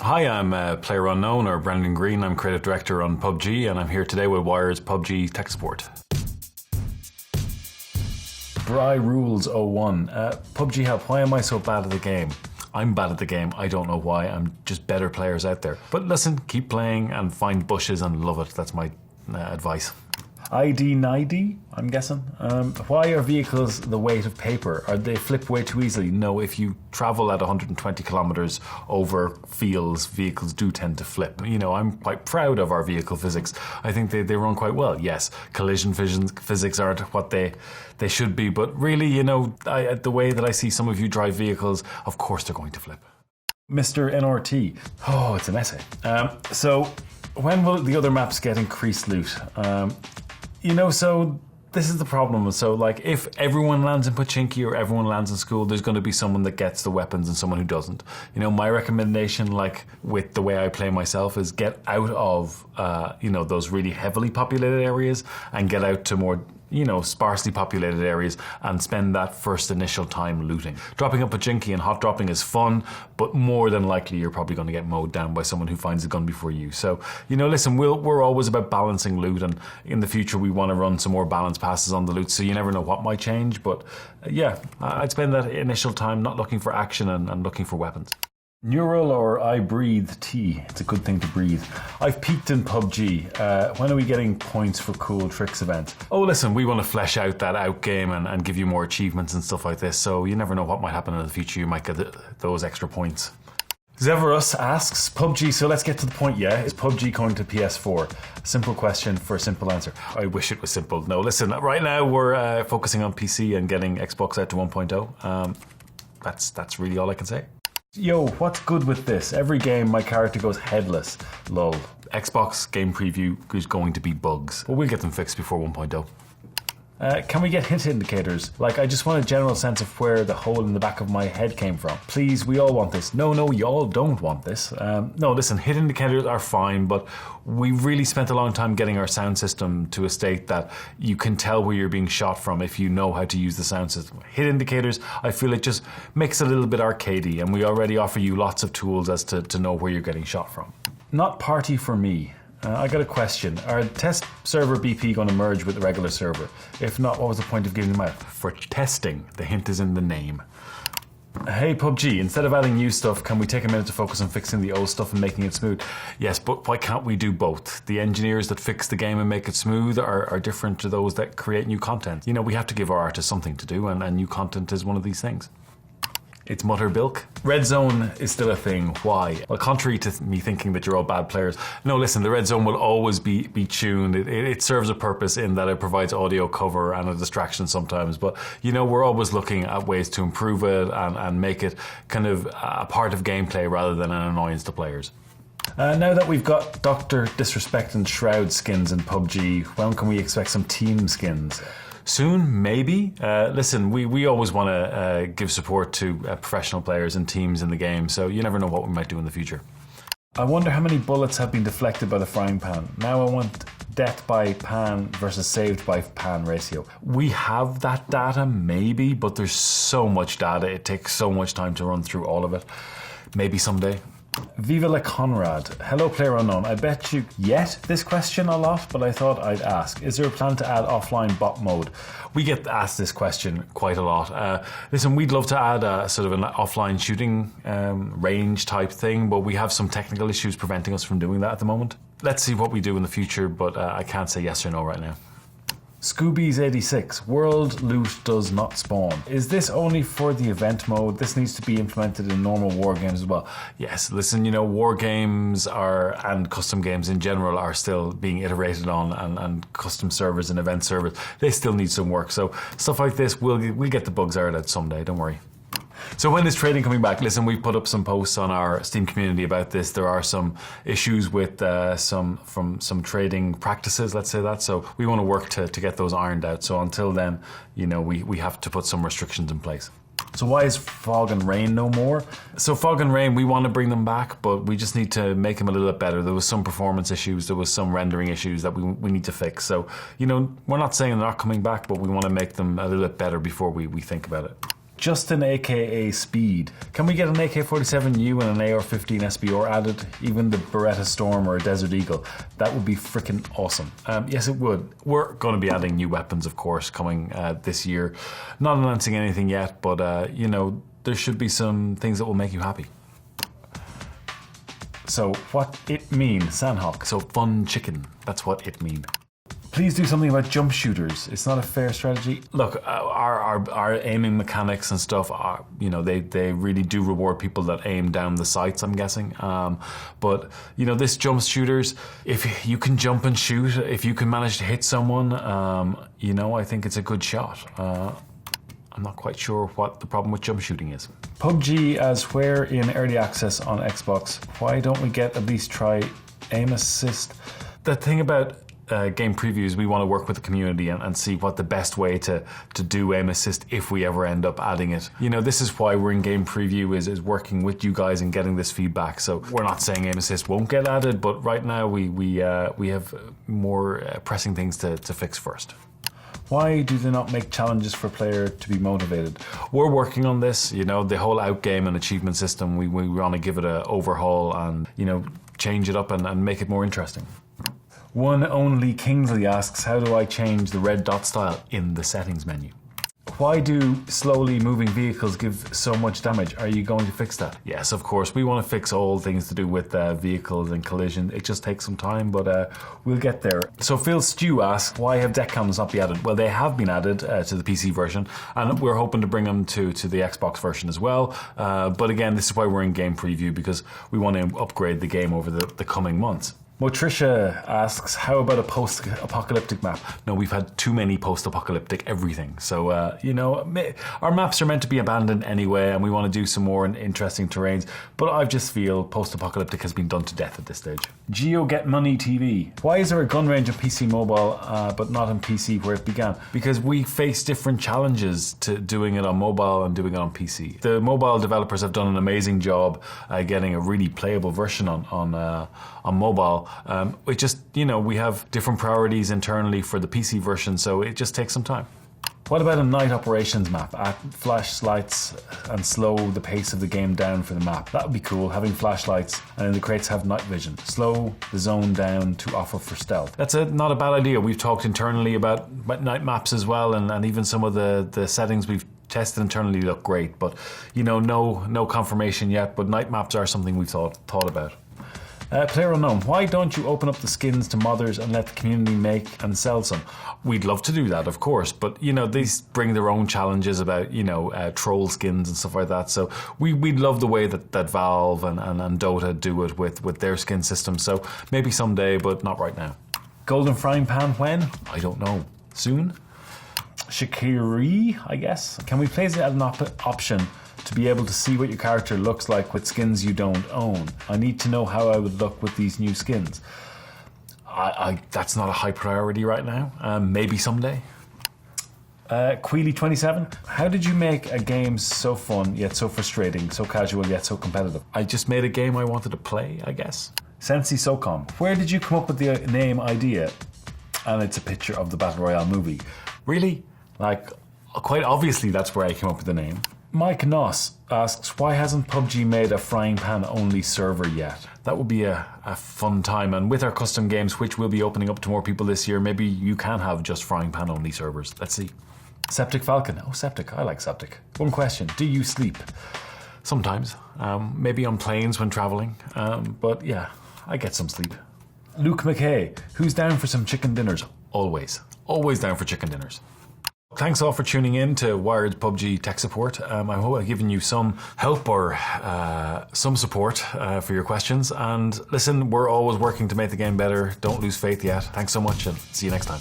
Hi, I'm Player Unknown, or Brendan Green. I'm Creative Director on PUBG, and I'm here today with Wire's PUBG Tech Support. Bry Rules 01. PUBG Help, why am I so bad at the game? I'm bad at the game. I don't know why. I'm just better players out there. But listen, keep playing and find bushes and love it. That's my advice. ID90, I'm guessing. Why are vehicles the weight of paper? Are they flip way too easily? No, if you travel at 120 kilometers over fields, vehicles do tend to flip. You know, I'm quite proud of our vehicle physics. I think they run quite well. Yes, collision physics aren't what they should be, but really, you know, the way that I see some of you drive vehicles, of course they're going to flip. Mr. NRT. Oh, it's an essay. So when will the other maps get increased loot? You know, so this is the problem. So, like, if everyone lands in Pachinki or everyone lands in school, there's going to be someone that gets the weapons and someone who doesn't. You know, my recommendation, like, with the way I play myself, is get out of, you know, those really heavily populated areas and get out to more, you know, sparsely populated areas and spend that first initial time looting. Dropping a Pachinki and hot dropping is fun, but more than likely you're probably going to get mowed down by someone who finds a gun before you. So, you know, listen, we're always about balancing loot, and in the future we want to run some more balanced passes on the loot, so you never know what might change. But yeah, I'd spend that initial time not looking for action and looking for weapons. Neural or I breathe tea. It's a good thing to breathe. I've peaked in PUBG. When are we getting points for cool tricks events? Oh, listen, we want to flesh out that out game and give you more achievements and stuff like this. So you never know what might happen in the future. You might get those extra points. Zeverus asks, PUBG, so let's get to the point, yeah? Is PUBG going to PS4? Simple question for a simple answer. I wish it was simple. No, listen, right now we're focusing on PC and getting Xbox out to 1.0. That's really all I can say. Yo, what's good with this? Every game my character goes headless. Lol. Xbox game preview is going to be bugs, but we'll get them fixed before 1.0. Can we get hit indicators? Like, I just want a general sense of where the hole in the back of my head came from. Please, we all want this. No, y'all don't want this. No, listen, hit indicators are fine, but we really spent a long time getting our sound system to a state that you can tell where you're being shot from if you know how to use the sound system. Hit indicators, I feel it just makes it a little bit arcadey, and we already offer you lots of tools as to know where you're getting shot from. Not party for me. I got a question. Are test server BP going to merge with the regular server? If not, what was the point of giving them out? For testing. The hint is in the name. Hey PUBG, instead of adding new stuff, can we take a minute to focus on fixing the old stuff and making it smooth? Yes, but why can't we do both? The engineers that fix the game and make it smooth are different to those that create new content. You know, we have to give our artists something to do, and new content is one of these things. It's Mutterbilk. Red zone is still a thing. Why? Well, contrary to me thinking that you're all bad players, no, listen, the red zone will always be tuned. It serves a purpose in that it provides audio cover and a distraction sometimes. But, you know, we're always looking at ways to improve it and make it kind of a part of gameplay rather than an annoyance to players. Now that we've got Dr. Disrespect and Shroud skins in PUBG, when can we expect some team skins? Soon, maybe. Listen, we always want to give support to professional players and teams in the game, so you never know what we might do in the future. I wonder how many bullets have been deflected by the frying pan. Now I want death by pan versus saved by pan ratio. We have that data, maybe, but there's so much data, it takes so much time to run through all of it. Maybe someday. Viva la Conrad. Hello, Player Unknown. I bet you get this question a lot, but I thought I'd ask. Is there a plan to add offline bot mode? We get asked this question quite a lot. Listen, we'd love to add a sort of an offline shooting range type thing, but we have some technical issues preventing us from doing that at the moment. Let's see what we do in the future, but I can't say yes or no right now. Scoobies86, world loot does not spawn. Is this only for the event mode? This needs to be implemented in normal war games as well. Yes, listen, you know, war games and custom games in general are still being iterated on, and custom servers and event servers, they still need some work. So stuff like this, we'll get the bugs ironed out someday, don't worry. So when is trading coming back? Listen, we've put up some posts on our Steam community about this. There are some issues with some trading practices, let's say that. So we want to work to get those ironed out. So until then, you know, we have to put some restrictions in place. So why is Fog and Rain no more? So Fog and Rain, we want to bring them back, but we just need to make them a little bit better. There was some performance issues, there was some rendering issues that we need to fix. So, you know, we're not saying they're not coming back, but we want to make them a little bit better before we think about it. Justin aka Speed. Can we get an AK-47U and an AR-15 SBR added? Even the Beretta Storm or a Desert Eagle? That would be freaking awesome. Yes, it would. We're going to be adding new weapons, of course, coming this year. Not announcing anything yet, but you know, there should be some things that will make you happy. So what it mean, Sandhawk? So fun chicken. That's what it mean. Please do something about jump shooters. It's not a fair strategy. Look, our aiming mechanics and stuff are, you know, they really do reward people that aim down the sights, I'm guessing. But, you know, this jump shooters, if you can jump and shoot, if you can manage to hit someone, you know, I think it's a good shot. I'm not quite sure what the problem with jump shooting is. PUBG as where in early access on Xbox. Why don't we get at least try aim assist? The thing about game previews, we want to work with the community and see what the best way to do aim assist if we ever end up adding it. You know, this is why we're in game preview, is working with you guys and getting this feedback. So we're not saying aim assist won't get added, but right now we have more pressing things to fix first. Why do they not make challenges for player to be motivated? We're working on this, you know, the whole outgame and achievement system. We want to give it an overhaul and, you know, change it up and make it more interesting. One Only Kingsley asks, how do I change the red dot style in the settings menu? Why do slowly moving vehicles give so much damage? Are you going to fix that? Yes, of course. We want to fix all things to do with vehicles and collision. It just takes some time, but we'll get there. So Phil Stew asks, why have deck cams not been added? Well, they have been added to the PC version, and we're hoping to bring them to the Xbox version as well. But again, this is why we're in game preview, because we want to upgrade the game over the coming months. Motricia asks, how about a post-apocalyptic map? No, we've had too many post-apocalyptic everything. So, you know, our maps are meant to be abandoned anyway, and we want to do some more interesting terrains. But I just feel post-apocalyptic has been done to death at this stage. Geo Get Money TV. Why is there a gun range on PC mobile, but not on PC where it began? Because we face different challenges to doing it on mobile and doing it on PC. The mobile developers have done an amazing job getting a really playable version on mobile. It just, you know, we have different priorities internally for the PC version, so it just takes some time. What about a night operations map? Add flashlights and slow the pace of the game down for the map. That would be cool, having flashlights and in the crates have night vision. Slow the zone down to offer for stealth. That's not a bad idea. We've talked internally about night maps as well, and even some of the settings we've tested internally look great, but, you know, no confirmation yet, but night maps are something we've thought about. Player Unknown, why don't you open up the skins to modders and let the community make and sell some? We'd love to do that, of course, but, you know, these bring their own challenges about, you know, troll skins and stuff like that. So we'd love the way that Valve and Dota do it with their skin system. So maybe someday, but not right now. Golden Frying Pan when? I don't know. Soon? Shakiri, I guess. Can we please add an option to be able to see what your character looks like with skins you don't own? I need to know how I would look with these new skins. That's not a high priority right now. Maybe someday. Queely27, how did you make a game so fun yet so frustrating, so casual yet so competitive? I just made a game I wanted to play, I guess. Sensi Socom, where did you come up with the name idea? And it's a picture of the Battle Royale movie. Really? Like, quite obviously that's where I came up with the name. Mike Noss asks, why hasn't PUBG made a frying pan only server yet? That would be a fun time, and with our custom games, which will be opening up to more people this year, maybe you can have just frying pan only servers. Let's see. Septic Falcon. Oh, Septic. I like Septic. One question. Do you sleep? Sometimes. Maybe on planes when traveling. But yeah, I get some sleep. Luke McKay. Who's down for some chicken dinners? Always. Always down for chicken dinners. Thanks all for tuning in to Wired's PUBG Tech Support. I hope I've given you some help or some support for your questions. And listen, we're always working to make the game better. Don't lose faith yet. Thanks so much and see you next time.